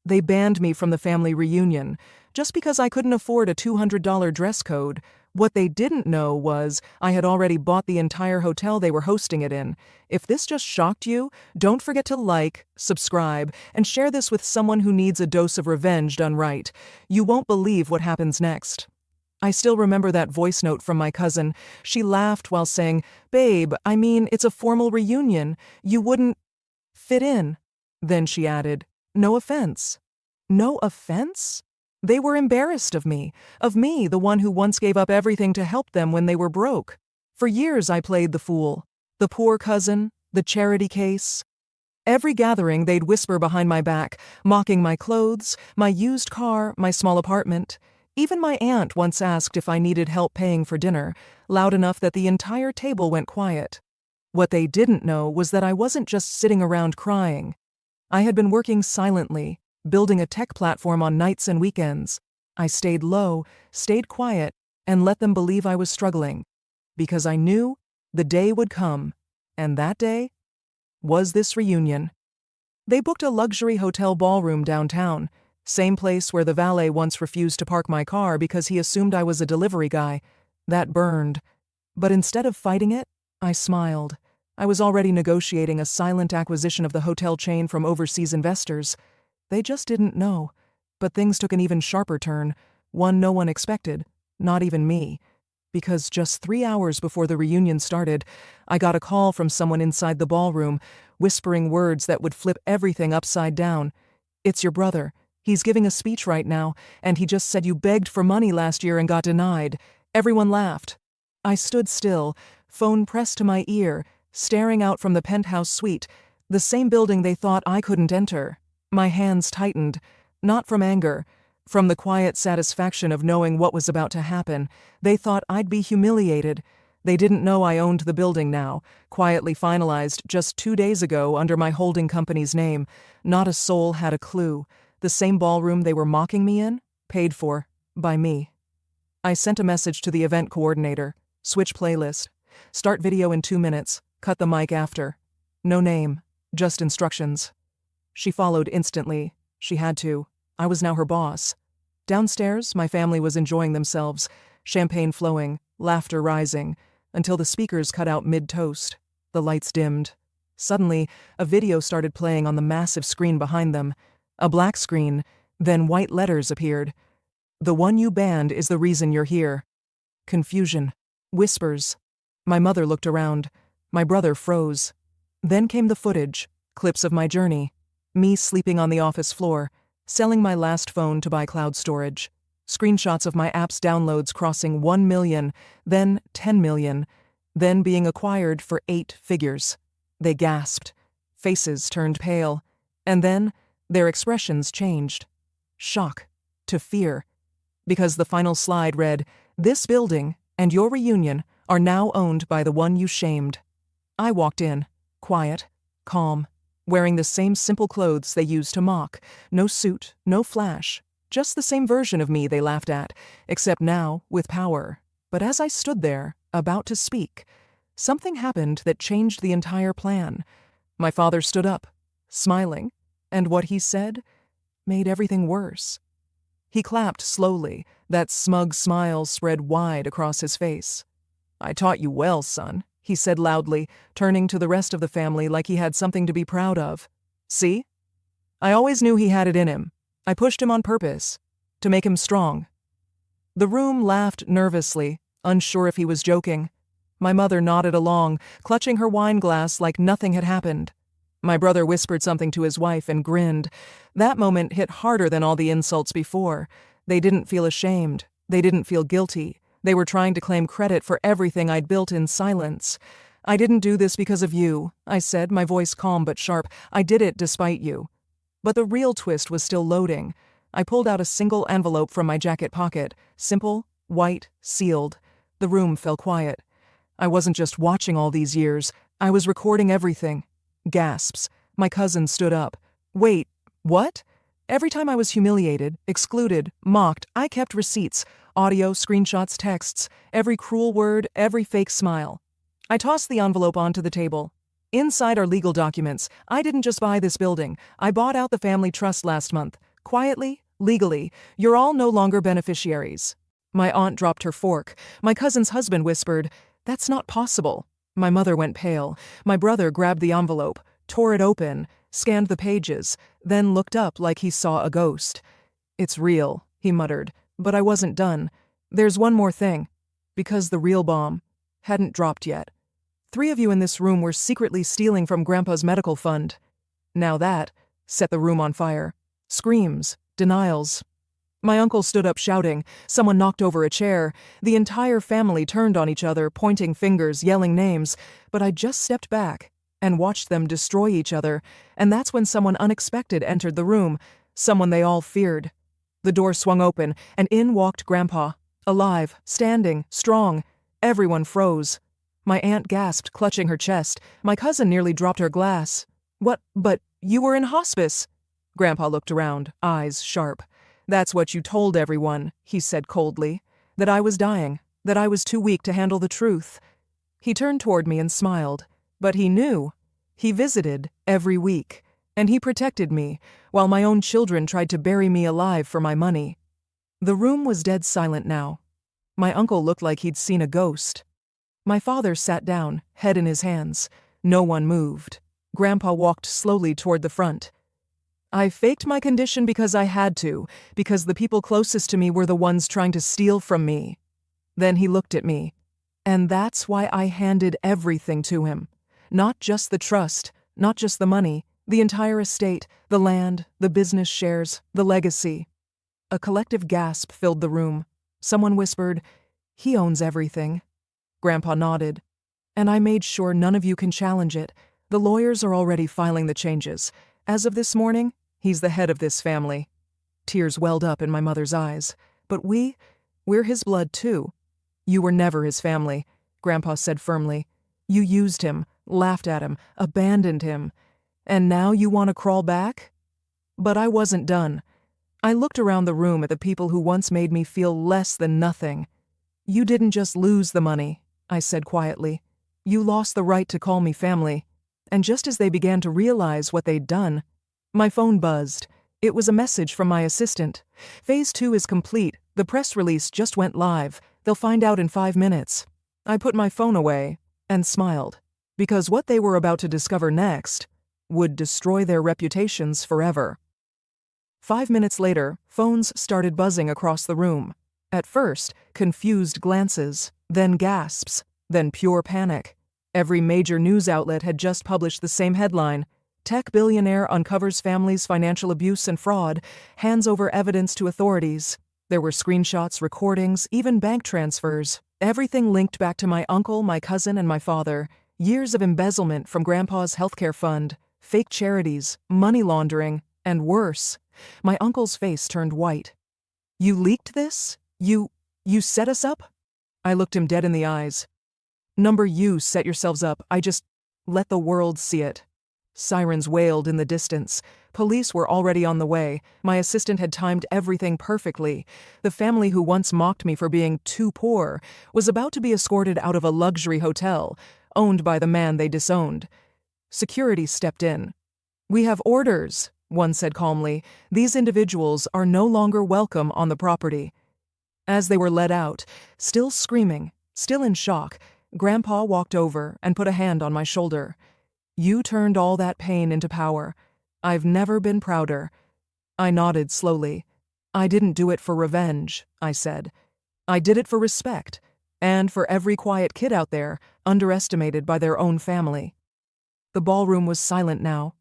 They banned me from the family reunion just because I couldn't afford a $200 dress code. What they didn't know was I had already bought the entire hotel they were hosting it in. If this just shocked you, don't forget to like, subscribe, and share this with someone who needs a dose of revenge done right. You won't believe what happens next. I still remember that voice note from my cousin. She laughed while saying, "Babe, I mean, it's a formal reunion. You wouldn't fit in." Then she added, "No offense." No offense? They were embarrassed of me, the one who once gave up everything to help them when they were broke. For years I played the fool, the poor cousin, the charity case. Every gathering they'd whisper behind my back, mocking my clothes, my used car, my small apartment. Even my aunt once asked if I needed help paying for dinner, loud enough that the entire table went quiet. What they didn't know was that I wasn't just sitting around crying. I had been working silently, building a tech platform on nights and weekends. I stayed low, stayed quiet, and let them believe I was struggling. Because I knew the day would come, and that day was this reunion. They booked a luxury hotel ballroom downtown, same place where the valet once refused to park my car because he assumed I was a delivery guy. That burned. But instead of fighting it, I smiled. I was already negotiating a silent acquisition of the hotel chain from overseas investors. They just didn't know. But things took an even sharper turn, one no one expected, not even me. Because just 3 hours before the reunion started, I got a call from someone inside the ballroom, whispering words that would flip everything upside down. "It's your brother. He's giving a speech right now, and he just said you begged for money last year and got denied." Everyone laughed. I stood still, phone pressed to my ear, staring out from the penthouse suite, the same building they thought I couldn't enter. My hands tightened, not from anger, from the quiet satisfaction of knowing what was about to happen. They thought I'd be humiliated. They didn't know I owned the building now, quietly finalized just 2 days ago under my holding company's name. Not a soul had a clue. The same ballroom they were mocking me in, paid for, by me. I sent a message to the event coordinator. Switch playlist. Start video in 2 minutes. Cut the mic after. No name, just instructions. She followed instantly. She had to. I was now her boss. Downstairs, my family was enjoying themselves, champagne flowing, laughter rising, until the speakers cut out mid-toast. The lights dimmed. Suddenly, a video started playing on the massive screen behind them. A black screen, then white letters appeared. "The one you banned is the reason you're here." Confusion. Whispers. My mother looked around. My brother froze. Then came the footage, clips of my journey. Me sleeping on the office floor, selling my last phone to buy cloud storage. Screenshots of my app's downloads crossing 1 million, then 10 million, then being acquired for 8 figures. They gasped. Faces turned pale. And then their expressions changed. Shock to fear. Because the final slide read, "This building and your reunion are now owned by the one you shamed." I walked in, quiet, calm, wearing the same simple clothes they used to mock. No suit, no flash. Just the same version of me they laughed at, except now with power. But as I stood there, about to speak, something happened that changed the entire plan. My father stood up, smiling, and what he said made everything worse. He clapped slowly, that smug smile spread wide across his face. "I taught you well, son," he said loudly, turning to the rest of the family like he had something to be proud of. "See? I always knew he had it in him. I pushed him on purpose, to make him strong." The room laughed nervously, unsure if he was joking. My mother nodded along, clutching her wine glass like nothing had happened. My brother whispered something to his wife and grinned. That moment hit harder than all the insults before. They didn't feel ashamed. They didn't feel guilty. They were trying to claim credit for everything I'd built in silence. "I didn't do this because of you," I said, my voice calm but sharp. "I did it despite you." But the real twist was still loading. I pulled out a single envelope from my jacket pocket, simple, white, sealed. The room fell quiet. I wasn't just watching all these years. I was recording everything. Gasps. My cousin stood up. "Wait, what?" Every time I was humiliated, excluded, mocked, I kept receipts, audio, screenshots, texts, every cruel word, every fake smile. I tossed the envelope onto the table. Inside are legal documents. I didn't just buy this building. I bought out the family trust last month. Quietly, legally, you're all no longer beneficiaries. My aunt dropped her fork. My cousin's husband whispered, "That's not possible." My mother went pale. My brother grabbed the envelope, tore it open, scanned the pages, then looked up like he saw a ghost. "It's real," he muttered, but I wasn't done. "There's one more thing. Because the real bomb hadn't dropped yet. 3 of you in this room were secretly stealing from Grandpa's medical fund." Now that set the room on fire. Screams, denials. My uncle stood up shouting. Someone knocked over a chair. The entire family turned on each other, pointing fingers, yelling names. But I just stepped back and watched them destroy each other, and that's when someone unexpected entered the room, someone they all feared. The door swung open, and in walked Grandpa, alive, standing, strong. Everyone froze. My aunt gasped, clutching her chest. My cousin nearly dropped her glass. "What? But you were in hospice." Grandpa looked around, eyes sharp. "That's what you told everyone," he said coldly. "That I was dying, that I was too weak to handle the truth." He turned toward me and smiled. But he knew. He visited every week, and he protected me, while my own children tried to bury me alive for my money. The room was dead silent now. My uncle looked like he'd seen a ghost. My father sat down, head in his hands. No one moved. Grandpa walked slowly toward the front. "I faked my condition because I had to, because the people closest to me were the ones trying to steal from me." Then he looked at me. "And that's why I handed everything to him. Not just the trust, not just the money, the entire estate, the land, the business shares, the legacy." A collective gasp filled the room. Someone whispered, "He owns everything." Grandpa nodded. "And I made sure none of you can challenge it. The lawyers are already filing the changes. As of this morning, he's the head of this family." Tears welled up in my mother's eyes. "But we're his blood too." "You were never his family," Grandpa said firmly. "You used him, laughed at him, abandoned him. And now you want to crawl back?" But I wasn't done. I looked around the room at the people who once made me feel less than nothing. "You didn't just lose the money," I said quietly. "You lost the right to call me family." And just as they began to realize what they'd done, my phone buzzed. It was a message from my assistant. "Phase 2 is complete. The press release just went live. They'll find out in 5 minutes." I put my phone away and smiled, because what they were about to discover next would destroy their reputations forever. 5 minutes later, phones started buzzing across the room. At first, confused glances, then gasps, then pure panic. Every major news outlet had just published the same headline: "Tech billionaire uncovers family's financial abuse and fraud, hands over evidence to authorities." There were screenshots, recordings, even bank transfers. Everything linked back to my uncle, my cousin, and my father. Years of embezzlement from Grandpa's healthcare fund, fake charities, money laundering, and worse. My uncle's face turned white. "You leaked this? You set us up?" I looked him dead in the eyes. You set yourselves up. I just let the world see it." Sirens wailed in the distance. Police were already on the way. My assistant had timed everything perfectly. The family who once mocked me for being too poor was about to be escorted out of a luxury hotel, owned by the man they disowned. Security stepped in. "We have orders," one said calmly. "These individuals are no longer welcome on the property." As they were led out, still screaming, still in shock, Grandpa walked over and put a hand on my shoulder. "You turned all that pain into power. I've never been prouder." I nodded slowly. "I didn't do it for revenge," I said. "I did it for respect, and for every quiet kid out there, underestimated by their own family." The ballroom was silent now,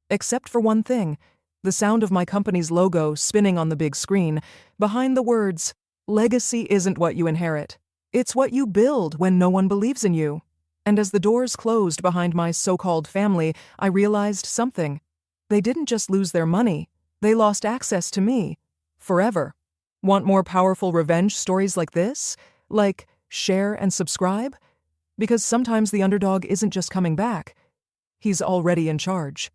except for one thing: the sound of my company's logo spinning on the big screen, behind the words, "Legacy isn't what you inherit. It's what you build when no one believes in you." And as the doors closed behind my so-called family, I realized something. They didn't just lose their money, they lost access to me. Forever. Want more powerful revenge stories like this? Like, share and subscribe? Because sometimes the underdog isn't just coming back. He's already in charge.